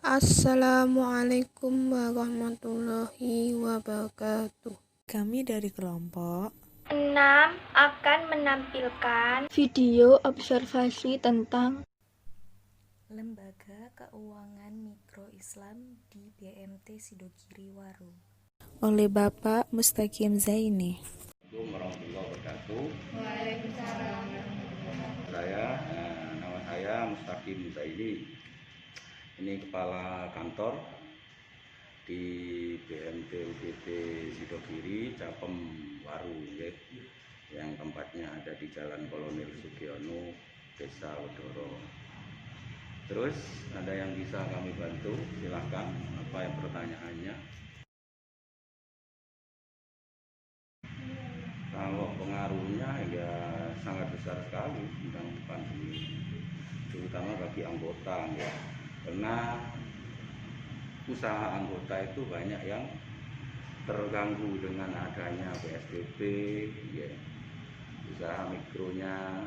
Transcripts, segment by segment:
Assalamualaikum warahmatullahi wabarakatuh. Kami dari kelompok 6 akan menampilkan Video observasi tentang Lembaga Keuangan Mikro Islam di BMT Sidogiri Waru oleh Bapak Mustaqim Zaini. Assalamualaikum warahmatullahi wabarakatuh. Waalaikumsalam. Nama saya Mustaqim Zaini. Ini kepala kantor di BMT UGD Sidogiri Capem Waru, yang tempatnya ada di Jalan Kolonel Sugiono, Desa Wedoro. Terus ada yang bisa kami bantu? Silahkan. Apa yang pertanyaannya? Kalau pengaruhnya ya sangat besar sekali tentang pandemi, terutama bagi anggota ya. Karena usaha anggota itu banyak yang terganggu dengan adanya PSBB ya. Usaha mikronya,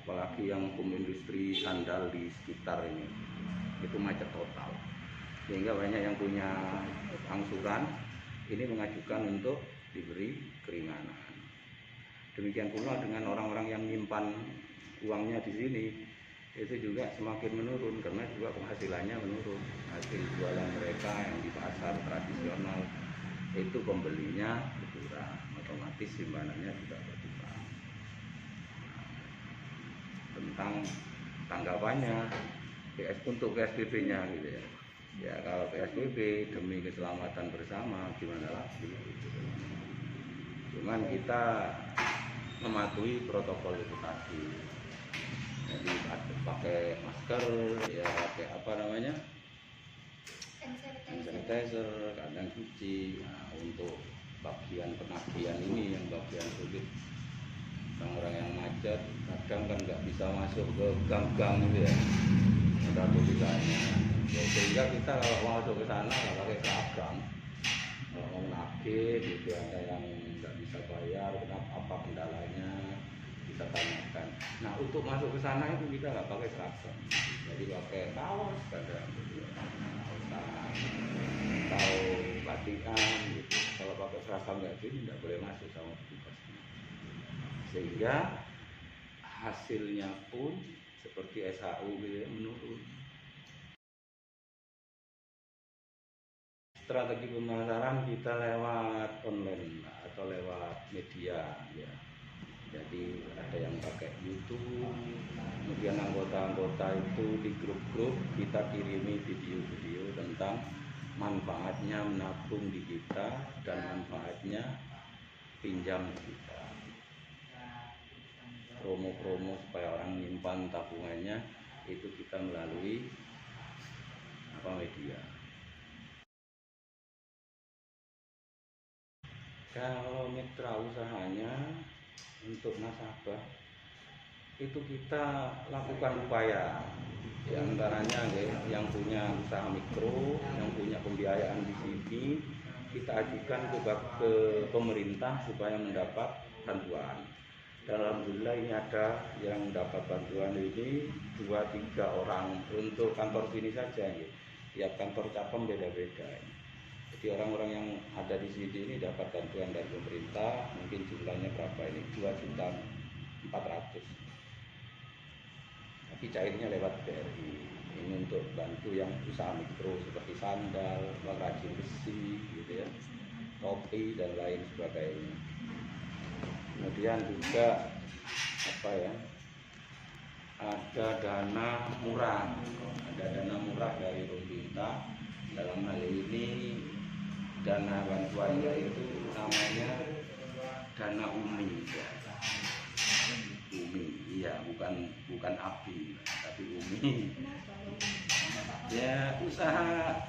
apalagi yang industri sandal di sekitar ini, itu macet total. Sehingga banyak yang punya angsuran ini mengajukan untuk diberi keringanan. Demikian pula dengan orang-orang yang menyimpan uangnya di sini, itu juga semakin menurun karena juga penghasilannya menurun. Hasil jualan mereka yang di pasar tradisional itu pembelinya berkurang, otomatis simpanannya juga berkurang. Tentang tanggapannya untuk PSBB-nya gitu ya. Ya kalau PSBB demi keselamatan bersama gimana lagi? Cuman kita mematuhi protokol itu tadi. Jadi pakai masker, ya pakai apa namanya? Hand sanitizer, kadang cuci. Nah, untuk bagian penagihan ini yang bagian sulit, orang-orang yang macet kadang kan nggak bisa masuk ke gang-gang gitu ya, ada tulisannya ya, sehingga kita kalau masuk ke sana nggak pakai seragam. Kalau mau nagih gitu, ada yang nggak bisa bayar, kenapa, apa kendalanya, kita tanyakan. Nah untuk masuk ke sana itu kita nggak pakai seragam, jadi pakai kaos kadang gitu, atau batikan gitu. Kalau pakai seragam nggak gini nggak boleh masuk sama petugasnya, sehingga hasilnya pun seperti SHU gitu ya, menurun. Strategi pemasaran kita lewat online atau lewat media ya. Jadi ada yang pakai YouTube, kemudian anggota-anggota itu di grup-grup kita kirimi video-video tentang manfaatnya menabung di kita dan manfaatnya pinjam di kita. Promo-promo supaya orang menyimpan tabungannya itu kita melalui media. Kalau mitra usahanya untuk nasabah itu kita lakukan upaya, di antaranya yang punya usaha mikro, yang punya pembiayaan di sini, kita ajukan ke pemerintah supaya mendapat bantuan. Dan alhamdulillah ini ada yang dapat bantuan ini 2-3 orang untuk kantor sini saja ya. Tiap kantor cabang beda-beda. Jadi orang-orang yang ada di sini ini dapat bantuan dari pemerintah, mungkin jumlahnya berapa ini? 2.400.000. Tapi cairnya lewat BRI. Ini untuk bantu yang usaha mikro seperti sandal, pengrajin besi, gitu ya, topi dan lain sebagainya. Kemudian juga apa ya? Ada dana murah, dari pemerintah. Dalam hal ini dana bantuannya itu namanya dana UMI ya. UMI, iya, bukan ABI tapi UMI. Ya usaha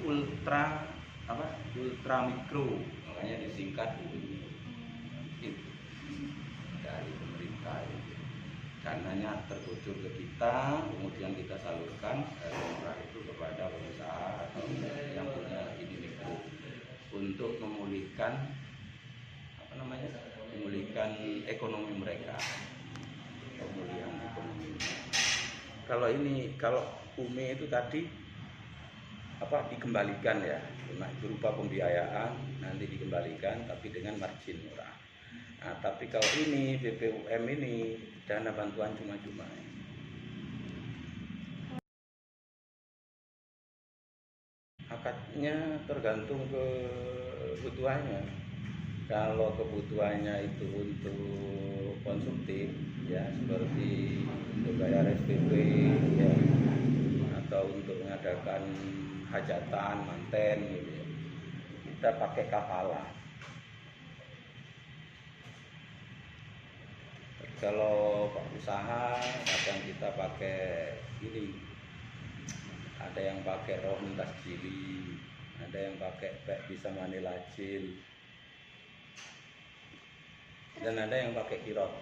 ultra mikro, makanya disingkat UMI. Itu dari pemerintah itu. Dananya terkucur ke kita, kemudian kita salurkan murah itu kepada pengusaha atau yang punya ini mikro untuk memulihkan memulihkan ekonomi mereka, pemulihan ekonomi. Kalau UMI itu tadi dikembalikan ya, berupa pembiayaan nanti dikembalikan tapi dengan margin murah. Nah, tapi kalau ini BPUM ini dana bantuan cuma-cuma. Akadnya tergantung kebutuhannya. Kalau kebutuhannya itu untuk konsumtif ya, seperti untuk bayar SPP ya, atau untuk mengadakan hajatan, manten gitu ya, kita pakai kafalah. Kalau usaha kadang kita pakai ini, ada yang pakai rohun tasjili, ada yang pakai bisa manilajil, dan ada yang pakai kirot.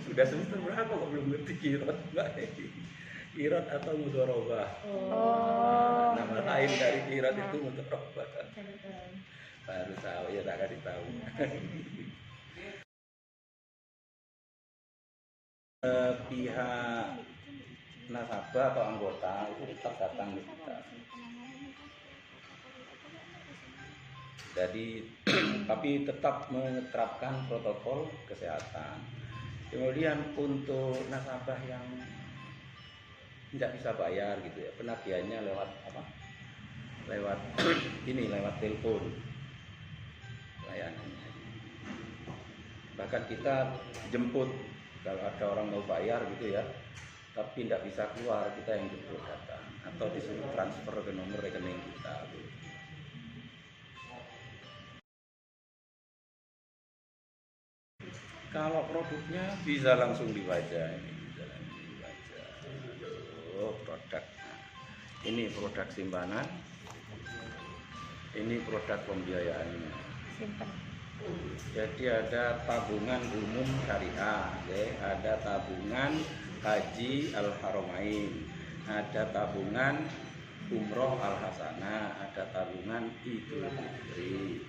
Sudah semester berapa kok belum ngerti kirot, Mbak? Kirot atau mudharabah? Nama lain dari kirot itu mudharabah. Baru tahu ya, tak kasih tahu. Pihak nasabah atau anggota itu tetap datang ke kita. Jadi tapi tetap menerapkan protokol kesehatan. Kemudian untuk nasabah yang tidak bisa bayar gitu ya, penagihannya lewat lewat lewat telepon layanannya. Bahkan kita jemput kalau ada orang mau bayar gitu ya, tapi tidak bisa keluar, kita yang jemput datang atau disuruh transfer ke nomor rekening kita gitu. Kalau produknya bisa langsung dibaca ini, bisa langsung dibaca. Produk. Ini produk simpanan. Ini produk pembiayaannya. Jadi ada tabungan umum syariah, ada tabungan haji al-haramain, ada tabungan umroh al-hasanah, ada tabungan idul fitri.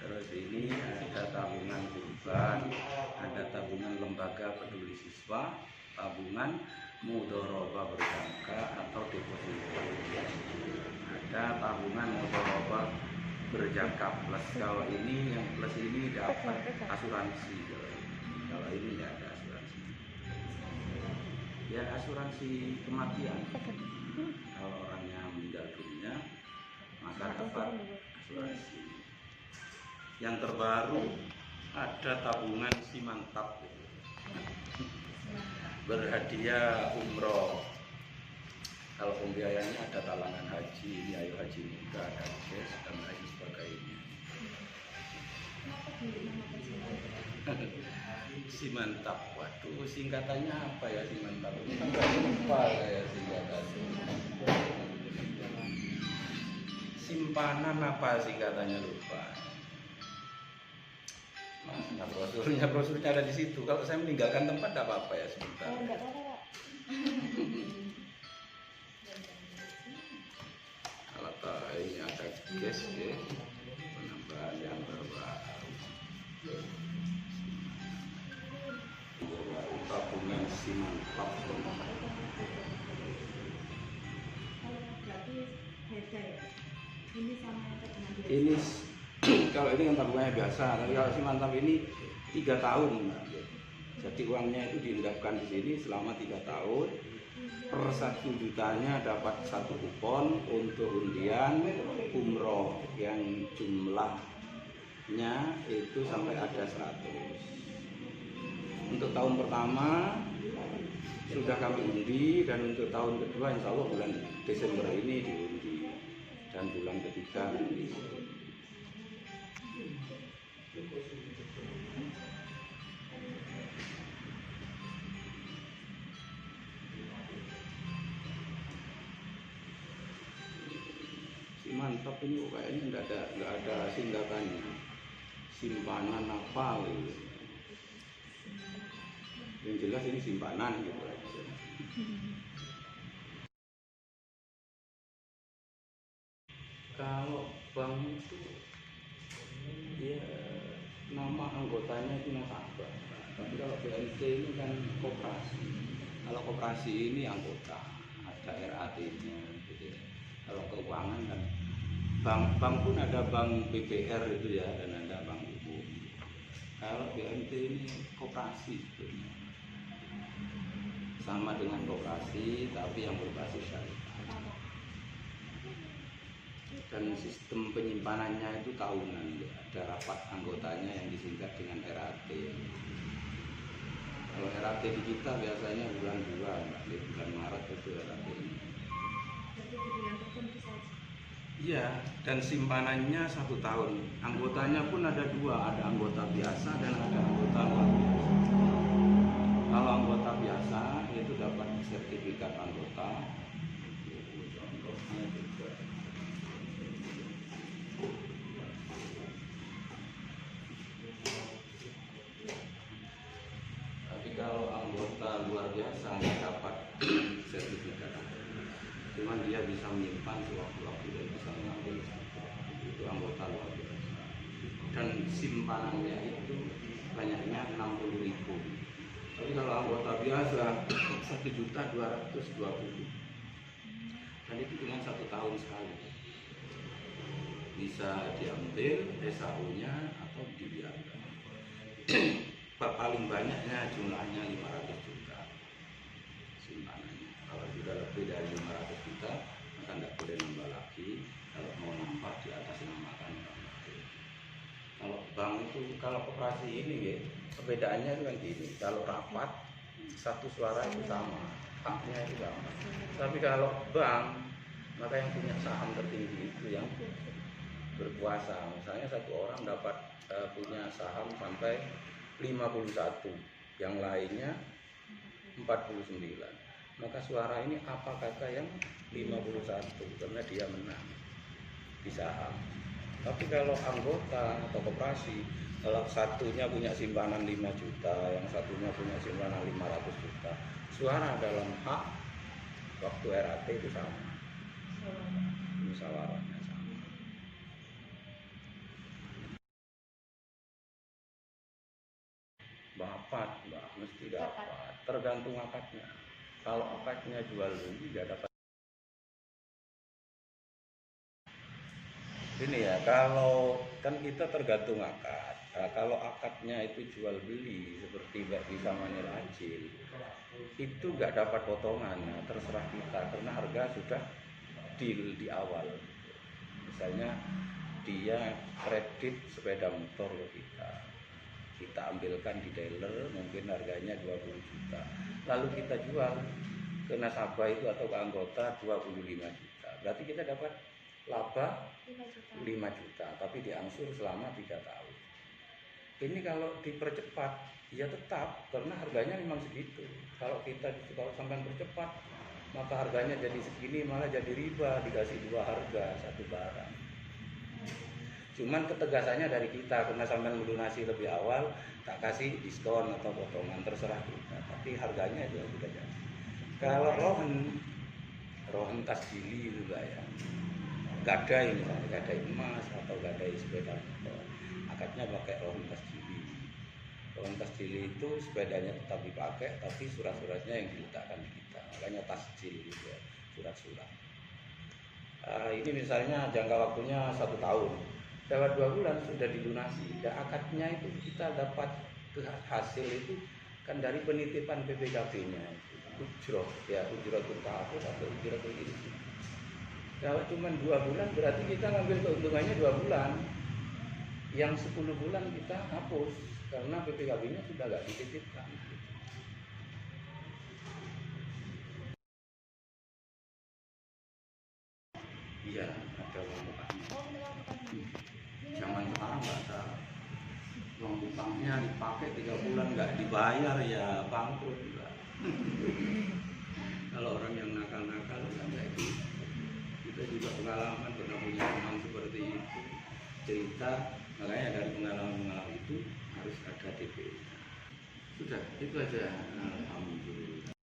Terus ini ada tabungan kurban, ada tabungan lembaga peduli siswa, tabungan mudharabah berjangka atau deposito. Ada tabungan mudharabah berjangka plus. Kalau ini yang plus ini dapat asuransi. Kalau ini tidak ada asuransi. Ya asuransi kematian. Kalau orangnya meninggal dunia maka dapat asuransi. Yang terbaru ada tabungan Simantap, berhadiah umroh. Kalau pembiayaannya ada talangan haji, ini ayo haji muda, ada cash dan lain sebagainya. Simantap, waduh singkatannya apa ya Simantap? Ini kan lupa saya singkatannya. Simpanan apa singkatannya lupa. Nah, brosurnya ada di situ. Kalau saya meninggalkan tempat tidak apa-apa ya sebentar. Enggak apa-apa, Pak. Kalau ini ada cash ya, penambahan yang terbaru. Tabungan Simantap. Ini kalau ini kan tabungannya biasa, tapi kalau Simantap ini 3 tahun. Jadi uangnya itu diendapkan di sini selama 3 tahun. Per 1 jutanya dapat 1 kupon untuk undian umroh yang jumlahnya itu sampai ada 100. Untuk tahun pertama sudah kami undi, dan untuk tahun kedua insya Allah bulan Desember ini diundi, dan bulan ketiga nanti. Simantap ini kayaknya nggak ada singkatannya, simpanan apa gitu. Yang jelas ini simpanan gitu aja. Kalau bank itu ya nama anggotanya itu nasabah. Tapi kalau BMT ini kan koperasi. Kalau koperasi ini anggota, ada RAT-nya gitu ya. Kalau keuangan kan bank pun ada bank BPR itu ya, dan ada bank umum. Kalau BMT ini koperasi sebetulnya. Sama dengan koperasi tapi yang berbasis syariah. Dan sistem penyimpanannya itu tahunan, ada rapat anggotanya yang disingkat dengan RAT. Kalau RAT di kita biasanya bulan 2, bulan Maret itu RAT ini. Iya, dan simpanannya 1 tahun. Anggotanya pun ada 2, ada anggota biasa dan ada anggota luar biasa. Kalau anggota biasa itu dapat sertifikat anggota. Contohnya juga. Tapi kalau anggota luar biasa nggak dapat sertifikat, cuman dia bisa menyimpan sewaktu-waktu dan bisa mengambil. Itu anggota luar biasa. Dan simpanannya itu banyaknya 60.000. Tapi kalau anggota biasa 1.220.000. Dan itu cuma 1 tahun sekali. Bisa diambil SAU-nya atau dibiarkan. Paling banyaknya jumlahnya 500 juta simpanannya. Kalau sudah lebih dari 500 juta maka tidak boleh nambah lagi. Kalau mau nambah di atas namakan. Kalau bank itu, kalau koperasi ini ya, perbedaannya itu kan gini. Kalau rapat satu suara itu sama, haknya itu sama. Tapi kalau bank, maka yang punya saham tertinggi itu yang berkuasa. Misalnya satu orang dapat punya saham sampai 51, yang lainnya 49. Maka suara ini apa kata yang 51 karena dia menang di saham. Tapi kalau anggota atau koperasi, kalau satunya punya simpanan 5 juta, yang satunya punya simpanan 500 juta, suara dalam hak waktu RAT itu sama. Musyawarahnya sama. Dapat, Mbak, mesti dapat. Tergantung akadnya. Kalau akadnya jual beli, nggak dapat. Ini ya, kalau kan kita tergantung akad. Nah, kalau akadnya itu jual beli seperti bagi sama nirajil, itu nggak dapat potongan. Nah, terserah kita karena harga sudah deal di awal. Misalnya dia kredit sepeda motor ke kita ambilkan di dealer, mungkin harganya 20 juta. Lalu kita jual ke nasabah itu atau ke anggota 25 juta. Berarti kita dapat laba 5 juta, tapi diangsur selama 3 tahun. Ini kalau dipercepat, ya tetap, karena harganya memang segitu. Kalau sampai bercepat, maka harganya jadi segini, malah jadi riba, dikasih 2 harga, 1 barang. Cuman ketegasannya dari kita, karena sampai melunasi lebih awal, tak kasih diskon atau potongan, terserah kita. Tapi harganya juga sudah jadi. Kalau rohen tasjili juga ya. Gadai misalnya, gadai emas atau gadai sepeda motor, akadnya pakai rohen tasjili. Rohen tasjili itu sepedanya tetap dipakai, tapi surat-suratnya yang diletakkan di kita. Makanya tasjil gitu ya, surat-surat. Ini misalnya jangka waktunya 1 tahun. Lewat 2 bulan sudah dilunasi. Dan akadnya itu kita dapat hasil itu kan dari penitipan BPKB-nya. Ujroh ya, ujrotul tahafuz atau ujrotul irsi. Kalau cuma 2 bulan berarti kita ngambil keuntungannya 2 bulan. Yang 10 bulan kita hapus karena BPKB-nya sudah nggak dititipkan. Iya, ada uang mukanya. Zaman sekarang nggak ada. Uang utangnya dipakai 3 bulan nggak dibayar ya bangkrut juga. Kalau orang yang nakal-nakal kan kayak gitu. Kita juga pengalaman pernah punya teman seperti itu, cerita, makanya dari pengalaman itu harus ada DP. Sudah, itu aja. Alhamdulillah.